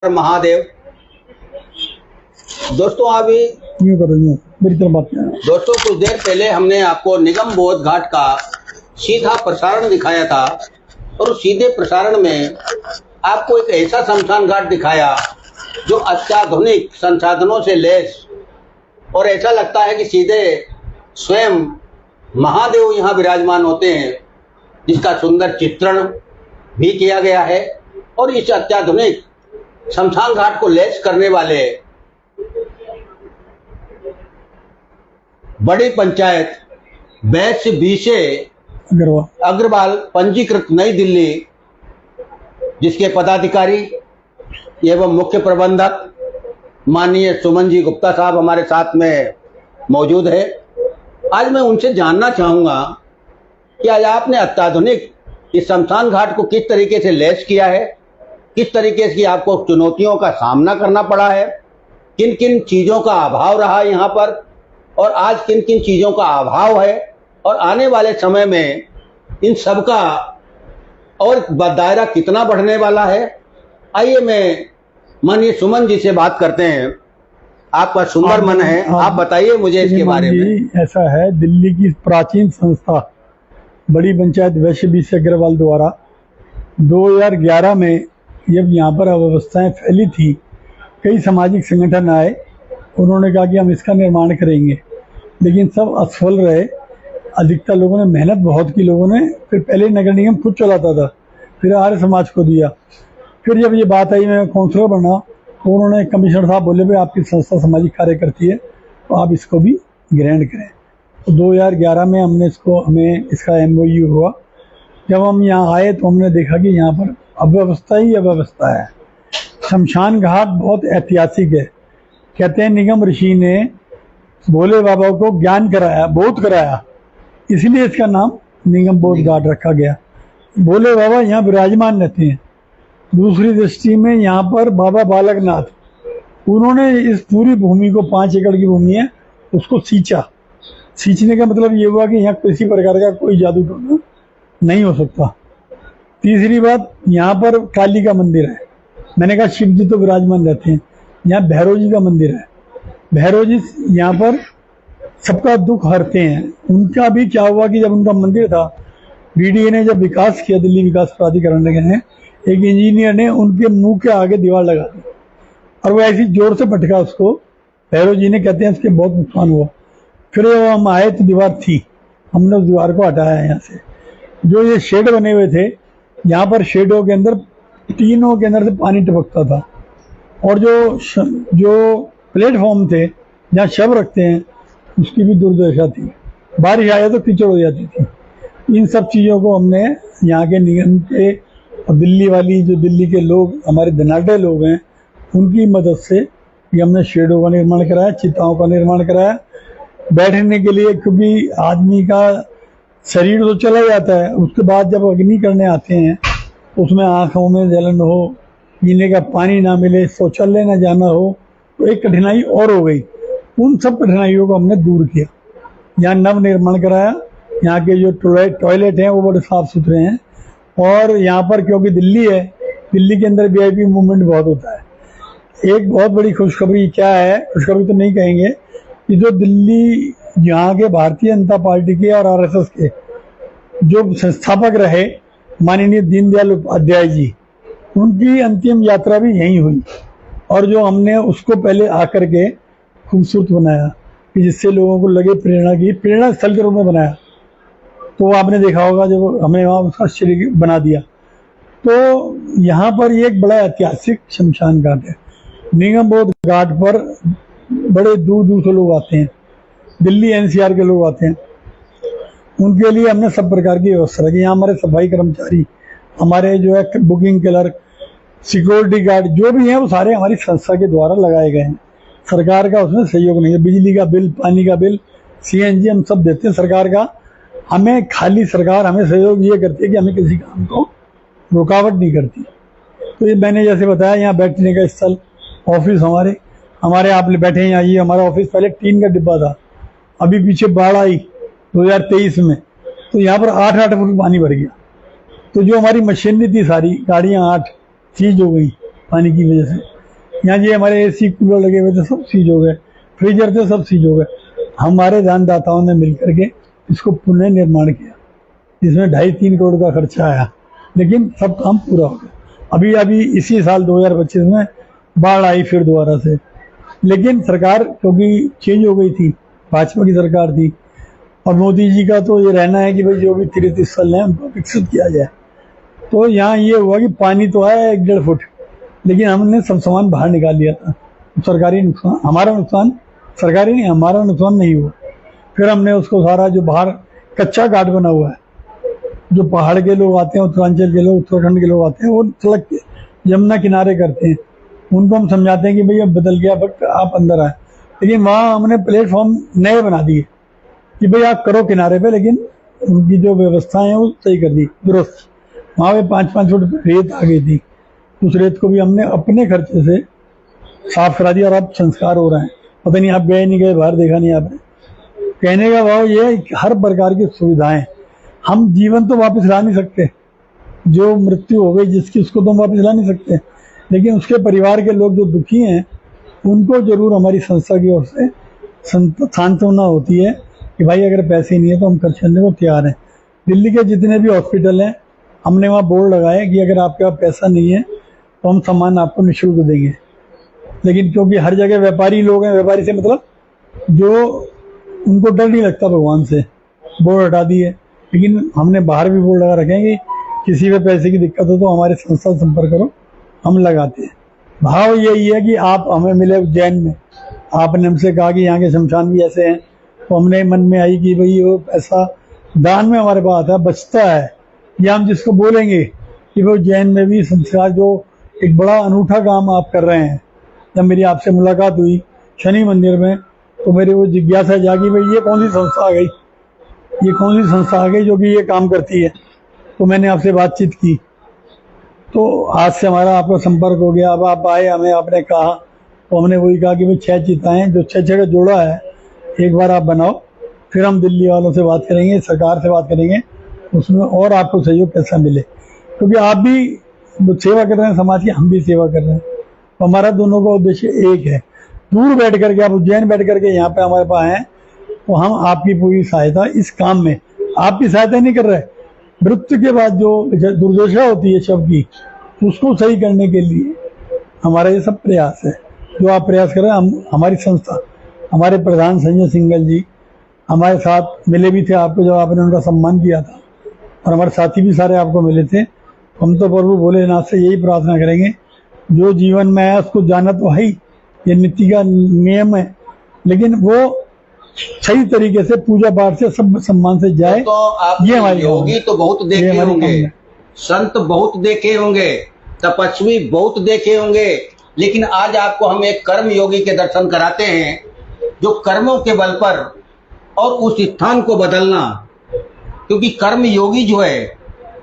महादेव। दोस्तों अभी मेरी तरफ बात करें। दोस्तों कुछ देर पहले हमने आपको निगम बोध घाट का सीधा प्रसारण दिखाया था और उस सीधे प्रसारण में आपको एक ऐसा शमशान घाट दिखाया जो अत्याधुनिक संसाधनों से लैस और ऐसा लगता है कि सीधे स्वयं महादेव यहाँ विराजमान होते हैं, जिसका सुंदर चित्रण भी किया गया है। और इस अत्याधुनिक शमशान घाट को लैस करने वाले बड़ी पंचायत वैश्य बीसे अग्रवाल पंजीकृत नई दिल्ली, जिसके पदाधिकारी एवं मुख्य प्रबंधक माननीय सुमन जी गुप्ता साहब हमारे साथ में मौजूद है। आज मैं उनसे जानना चाहूंगा कि आज आपने अत्याधुनिक इस शमशान घाट को किस तरीके से लैस किया है, किस तरीके की आपको चुनौतियों का सामना करना पड़ा है, किन किन चीज़ों का अभाव रहा है यहाँ पर और आज किन किन चीज़ों का अभाव है और आने वाले समय में इन सब का और दायरा कितना बढ़ने वाला है। आइए मैं माननीय सुमन जी से बात करते हैं। आपका सुंदर मन है, आप बताइए मुझे इसके बारे में। ऐसा है, दिल्ली की प्राचीन संस्था बड़ी पंचायत वैश्य बीसे अग्रवाल द्वारा 2011 में जब यहाँ पर अव्यवस्थाएं फैली थी, कई सामाजिक संगठन आए, उन्होंने कहा कि हम इसका निर्माण करेंगे, लेकिन सब असफल रहे। अधिकतर लोगों ने मेहनत बहुत की, लोगों ने फिर पहले नगर निगम खुद चलाता था, फिर आर्य समाज को दिया। फिर जब ये बात आई, मैं काउंसलर बना, तो उन्होंने कमिश्नर साहब बोले भाई आपकी संस्था सामाजिक कार्य करती है तो आप इसको भी ग्रहण करें। तो 2011 में हमें इसका MOU हुआ। जब हम यहाँ आए तो हमने देखा कि यहाँ पर अव्यवस्था ही अव्यवस्था है। शमशान घाट बहुत ऐतिहासिक है। कहते हैं निगम ऋषि ने भोले बाबा को ज्ञान कराया, बोध कराया, इसलिए इसका नाम निगम बोध घाट रखा गया। भोले बाबा यहाँ विराजमान रहते हैं। दूसरी दृष्टि में यहाँ पर बाबा बालकनाथ, उन्होंने इस पूरी भूमि को 5 एकड़ की भूमि है, उसको सींचा। सींचने का मतलब ये हुआ कि यहाँ किसी प्रकार का कोई जादू टोना नहीं हो सकता। तीसरी बात, यहाँ पर काली का मंदिर है। मैंने कहा शिव जी तो विराजमान रहते हैं, यहाँ भैरव जी का मंदिर है। भैरव जी यहाँ पर सबका दुख हरते हैं। उनका भी क्या हुआ कि जब उनका मंदिर था, BDA ने जब विकास किया, दिल्ली विकास प्राधिकरण ने, एक इंजीनियर ने उनके मुंह के आगे दीवार लगा दी और वो ऐसी जोर से पटका उसको, भैरव जी ने, कहते हैं उसके बहुत नुकसान हुआ। फिर हम आए तो दीवार थी, हमने उस दीवार को हटाया। यहाँ से जो ये शेड बने हुए थे, यहाँ पर शेडों के अंदर, तीनों के अंदर से पानी टपकता था और जो प्लेटफॉर्म थे जहाँ शव रखते हैं, उसकी भी दुर्दशा थी। बारिश आया तो कीचड़ हो जाती थी। इन सब चीज़ों को हमने यहाँ के निगम के और दिल्ली वाली, जो दिल्ली के लोग हमारे धनाढ़ लोग हैं, उनकी मदद से ये हमने शेडों का निर्माण कराया, चिताओं का निर्माण कराया बैठने के लिए। क्योंकि आदमी का शरीर तो चला जाता है, उसके बाद जब अग्नि करने आते हैं उसमें आँखों में जलन हो, पीने का पानी ना मिले, शौचालय ना जाना हो, तो एक कठिनाई और हो गई। उन सब कठिनाइयों को हमने दूर किया। यहाँ नव निर्माण कराया। यहाँ के जो टॉयलेट हैं वो बड़े साफ सुथरे हैं। और यहाँ पर क्योंकि दिल्ली है, दिल्ली के अंदर VIP मूवमेंट बहुत होता है। एक बहुत बड़ी खुशखबरी क्या है, खुशखबरी तो नहीं कहेंगे, कि जो दिल्ली यहाँ के भारतीय जनता पार्टी के और RSS के जो संस्थापक रहे माननीय दीनदयाल उपाध्याय जी, उनकी अंतिम यात्रा भी यहीं हुई। और जो हमने उसको पहले आकर के खूबसूरत बनाया कि जिससे लोगों को लगे प्रेरणा स्थल के रूप में बनाया। तो आपने देखा होगा जब हमने वहाँ उसका श्री बना दिया। तो यहाँ पर ये एक बड़ा ऐतिहासिक शमशान घाट है। निगम बोध घाट पर बड़े दूर दूर से लोग आते हैं, दिल्ली NCR के लोग आते हैं। उनके लिए हमने सब प्रकार की व्यवस्था रखी। यहाँ हमारे सफाई कर्मचारी, हमारे जो है बुकिंग क्लर्क, सिक्योरिटी गार्ड जो भी हैं, वो सारे हमारी संस्था के द्वारा लगाए गए हैं। सरकार का उसमें सहयोग नहीं है। बिजली का बिल, पानी का बिल, CNG हम सब देते हैं सरकार का। हमें खाली सरकार हमें सहयोग ये करती है कि हमें किसी काम को रुकावट नहीं करती। तो ये मैंने जैसे बताया, यहाँ बैठने का स्थल, ऑफिस हमारे आप बैठे हैं यहाँ। ये हमारा ऑफिस पहले टीन का डिब्बा था, अभी पीछे बाढ़ आई 2023 में, तो यहाँ पर 8-8 फुट पानी भर गया। तो जो हमारी मशीनरी थी सारी, गाड़ियाँ 8 चीज हो गई। पानी की वजह से। यहाँ जी हमारे AC कूलर लगे हुए थे, सब सीज हो गए, फ्रीजर थे, सब सीज हो गए। हमारे दानदाताओं ने मिलकर के इसको पुनः निर्माण किया, जिसमें 2.5-3 करोड़ का खर्चा आया, लेकिन सब काम पूरा हो गया। अभी इसी साल 2025 में बाढ़ आई फिर दोबारा से, लेकिन सरकार क्योंकि चेंज हो गई थी, भाजपा की सरकार थी, और मोदी जी का तो ये रहना है कि भाई जो भी तीर्थ स्थल है उनको विकसित किया जाए। तो यहाँ ये हुआ कि पानी तो आया 1-1.5 फुट, लेकिन हमने सब सामान बाहर निकाल लिया था। सरकारी नुकसान, हमारा नुकसान, सरकारी नहीं, हमारा नुकसान नहीं हुआ। फिर हमने उसको सारा जो बाहर कच्चा घाट बना हुआ है, जो पहाड़ के लोग आते हैं, उत्तरांचल के लोग, उत्तराखंड के लोग आते हैं, वो सड़क के यमुना किनारे करते हैं, उनको हम समझाते हैं कि भैया बदल गया वक्त, आप अंदर आए। लेकिन वहाँ हमने प्लेटफॉर्म नए बना दिए कि भाई आप करो किनारे पे, लेकिन उनकी जो व्यवस्थाएं हैं वो सही कर दी, दुरुस्त। वहाँ पे 5-5 फुट रेत आ गई थी, उस रेत को भी हमने अपने खर्चे से साफ करा दिया, और अब संस्कार हो रहे हैं। पता नहीं आप गए नहीं गए, बाहर देखा नहीं आपने। कहने का भाव ये है कि हर प्रकार की सुविधाएं, हम जीवन तो वापस ला नहीं सकते, जो मृत्यु हो गई जिसकी, उसको तो हम वापस ला नहीं सकते, लेकिन उसके परिवार के लोग जो दुखी हैं उनको जरूर हमारी संस्था की ओर से सांत्वना होती है कि भाई अगर पैसे नहीं है तो हम खर्च करने को तैयार हैं। दिल्ली के जितने भी हॉस्पिटल हैं, हमने वहाँ बोर्ड लगाए कि अगर आपके पास पैसा नहीं है तो हम सामान आपको निःशुल्क देंगे। लेकिन क्योंकि हर जगह व्यापारी लोग हैं, व्यापारी से मतलब जो उनको डर नहीं लगता भगवान से, बोर्ड हटा दिए। लेकिन हमने बाहर भी बोर्ड लगा रखे हैं कि किसी पे पैसे की दिक्कत हो तो हमारे संस्था से संपर्क करो, हम लगाते हैं। भाव यही है कि आप हमें मिले उज्जैन में, आपने हमसे कहा कि यहाँ के शमशान भी ऐसे हैं, तो हमने मन में आई कि भाई वो पैसा दान में हमारे पास आता है, बचता है, या हम जिसको बोलेंगे कि वो उज्जैन में भी संस्कार, जो एक बड़ा अनूठा काम आप कर रहे हैं। जब मेरी आपसे मुलाकात हुई शनि मंदिर में, तो मेरी वो जिज्ञासा जागी, भाई ये कौन सी संस्था आ गई, ये कौन सी संस्था आ गई जो कि ये काम करती है। तो मैंने आपसे बातचीत की, तो आज से हमारा आपका संपर्क हो गया। अब आप आए, हमें आपने कहा, तो हमने वही कहा कि भाई 6 चिताएं जो 6 का जोड़ा है, एक बार आप बनाओ, फिर हम दिल्ली वालों से बात करेंगे, सरकार से बात करेंगे, उसमें और आपको सहयोग कैसा मिले, क्योंकि आप भी सेवा कर रहे हैं समाज की, हम भी सेवा कर रहे हैं, तो हमारा दोनों का उद्देश्य एक है। दूर बैठ करके, आप उज्जैन बैठ करके यहाँ पे हमारे पास हैं, तो हम आपकी पूरी सहायता इस काम में, आपकी सहायता नहीं कर रहे, मृत्यु के बाद जो दुर्दशा होती है शव की, उसको सही करने के लिए हमारा ये सब प्रयास है। जो आप प्रयास कर रहे हैं, हमारी संस्था, हमारे प्रधान संजय सिंघल जी हमारे साथ मिले भी थे आपको जब आपने उनका सम्मान किया था, और हमारे साथी भी सारे आपको मिले थे। हम तो प्रभु भोलेनाथ से यही प्रार्थना करेंगे, जो जीवन में है उसको जाना तो है ही, ये नीति का नियम है, लेकिन वो सही तरीके से पूजा पाठ से सब सम्मान से जाए। तो आप ये हमारी योगी तो बहुत देखे होंगे, संत बहुत देखे होंगे, तपस्वी बहुत देखे होंगे, लेकिन आज आपको हम एक कर्म योगी के दर्शन कराते हैं, जो कर्मों के बल पर और उस स्थान को बदलना। क्योंकि कर्म योगी जो है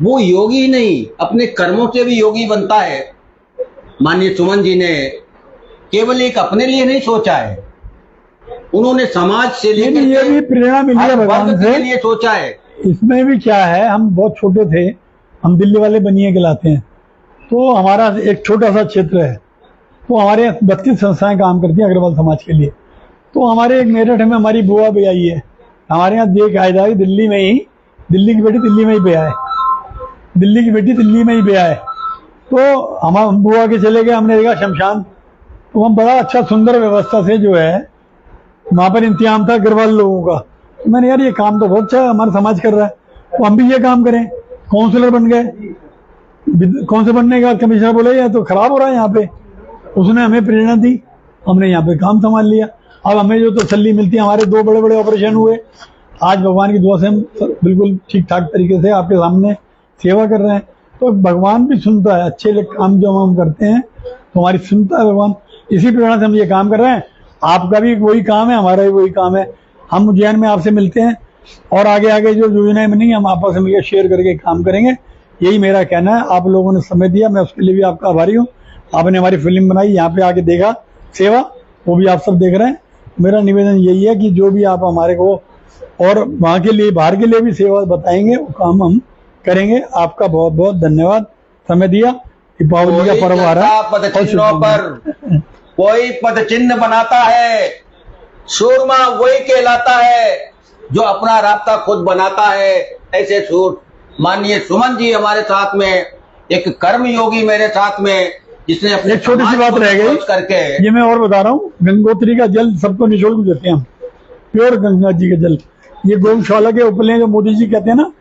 वो योगी ही नहीं, अपने कर्मों से भी योगी बनता है। माननीय सुमन जी ने केवल एक अपने लिए नहीं सोचा है, उन्होंने समाज से लेकर ये भी प्रेरणा मिली है भगवान से, लिए सोचा है। इसमें भी क्या है, हम बहुत छोटे थे, हम दिल्ली वाले बनिए कहलाते हैं, तो हमारा एक छोटा सा क्षेत्र है, तो हमारे 32 संस्थाएं काम करती हैं अग्रवाल समाज के लिए। तो हमारे एक मेरठ में हमारी बुआ भी आई है, हमारे यहाँ देख आया है, दिल्ली में ही, दिल्ली की बेटी दिल्ली में ही पे आए, दिल्ली की बेटी दिल्ली में ही पे आए। तो हम बुआ के चले गए, हमने देखा शमशान, तो हम बड़ा अच्छा सुंदर व्यवस्था से जो है वहाँ पर इंतजाम था अग्रवाल लोगों का। तो मैंने यार ये काम तो बहुत अच्छा है, हमारा समाज कर रहा है, तो हम भी ये काम करें। काउंसलर बन गए, काउंसलर बनने का कमिश्नर बोले ये तो खराब हो रहा है यहाँ पे, उसने हमें प्रेरणा दी, हमने यहाँ पे काम संभाल लिया। अब हमें जो तसल्ली मिलती है, हमारे 2 बड़े-बड़े ऑपरेशन हुए, आज भगवान की दुआ से हम बिल्कुल ठीक ठाक तरीके से आपके सामने सेवा कर रहे हैं। तो भगवान भी सुनता है, अच्छे काम जो हम करते हैं तो हमारी सुनता है भगवान, इसी प्रेरणा से हम ये काम कर रहे हैं। आपका भी वही काम है, हमारा भी वही काम है, हम उज्जैन में आपसे मिलते हैं, और आगे आगे जो योजनाएं बनी हम आपस में मिलकर शेयर करके काम करेंगे, यही मेरा कहना है। आप लोगों ने समय दिया, मैं उसके लिए भी आपका आभारी हूँ। आपने हमारी फिल्म बनाई, यहाँ पे आके देखा सेवा, वो भी आप सब देख रहे हैं। मेरा निवेदन यही है कि जो भी आप हमारे को और वहाँ के लिए, बाहर के लिए भी सेवा बताएंगे, वो काम हम करेंगे। आपका बहुत बहुत धन्यवाद, समय दिया। दीपावली का पर्व आ रहा है। पद चिन्हों पर कोई पद चिन्ह बनाता है, सूरमा वही कहलाता है जो अपना रास्ता खुद बनाता है। ऐसे सूर माननीय सुमन जी हमारे साथ में, एक कर्म योगी मेरे साथ में, जिसने अपने एक छोटी सी बात रह गई करके, ये मैं और बता रहा हूँ, गंगोत्री का जल सबको निःशुल्क देते हैं हम, प्योर गंगा जी का जल। ये गौशाला के उपले जो मोदी जी कहते हैं ना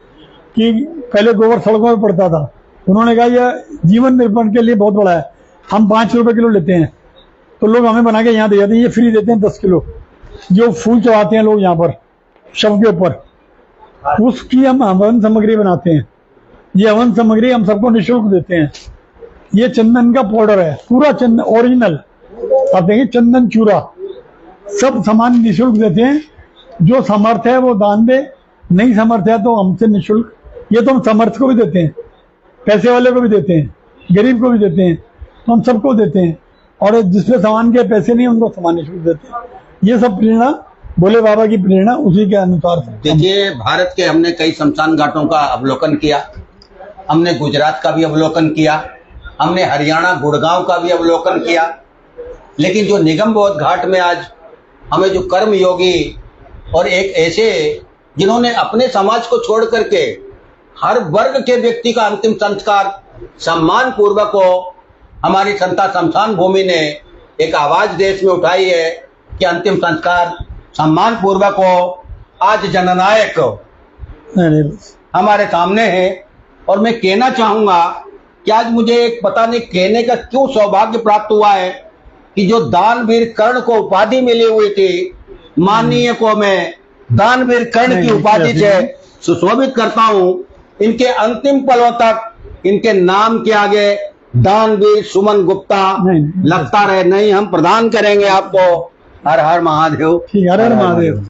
कि पहले गोबर सड़कों में पड़ता था, उन्होंने कहा यह जीवन निर्माण के लिए बहुत बड़ा है, हम 5 रुपए किलो लेते हैं तो लोग हमें बना के यहाँ दे जाते हैं, ये फ्री देते हैं 10 किलो। जो फूल चढ़ाते हैं लोग यहाँ पर शव के ऊपर, उसकी हम हवन सामग्री बनाते हैं। ये हवन सामग्री हम सबको निःशुल्क देते हैं। ये चंदन का पाउडर है, पूरा चंदन ओरिजिनल, आप देखिए चंदन चूरा, सब सामान निःशुल्क देते हैं। जो समर्थ है वो दान दे, नहीं समर्थ है तो हमसे निःशुल्क। ये तो हम समर्थ को भी देते हैं, पैसे वाले को भी देते हैं, गरीब को भी देते हैं, तो हम सबको देते हैं। और जिसपे सामान के पैसे नहीं उनको सामान निःशुल्क देते हैं। ये सब प्रेरणा भोले बाबा की प्रेरणा, उसी के अनुसार। देखिए, भारत के हमने कई शमशान घाटों का अवलोकन किया, हमने गुजरात का भी अवलोकन किया, हमने हरियाणा गुड़गांव का भी अवलोकन किया, लेकिन जो निगम बोध घाट में आज हमें जो कर्म योगी और एक ऐसे जिन्होंने अपने समाज को छोड़ करके हर वर्ग के व्यक्ति का अंतिम संस्कार सम्मान पूर्वक हो, हमारी संता शमशान भूमि ने एक आवाज देश में उठाई है कि अंतिम संस्कार सम्मान पूर्वक हो। आज जननायक हमारे सामने है और मैं कहना चाहूंगा कि आज मुझे एक पता नहीं कहने का क्यों सौभाग्य प्राप्त हुआ है कि जो दानवीर कर्ण को उपाधि मिली हुई थी, माननीय को मैं दानवीर कर्ण की उपाधि से सुशोभित करता हूं। इनके अंतिम पलों तक इनके नाम के आगे दानवीर सुमन गुप्ता लगता रहे। नहीं, हम प्रदान करेंगे आपको। हर हर महादेव। हर हर महादेव।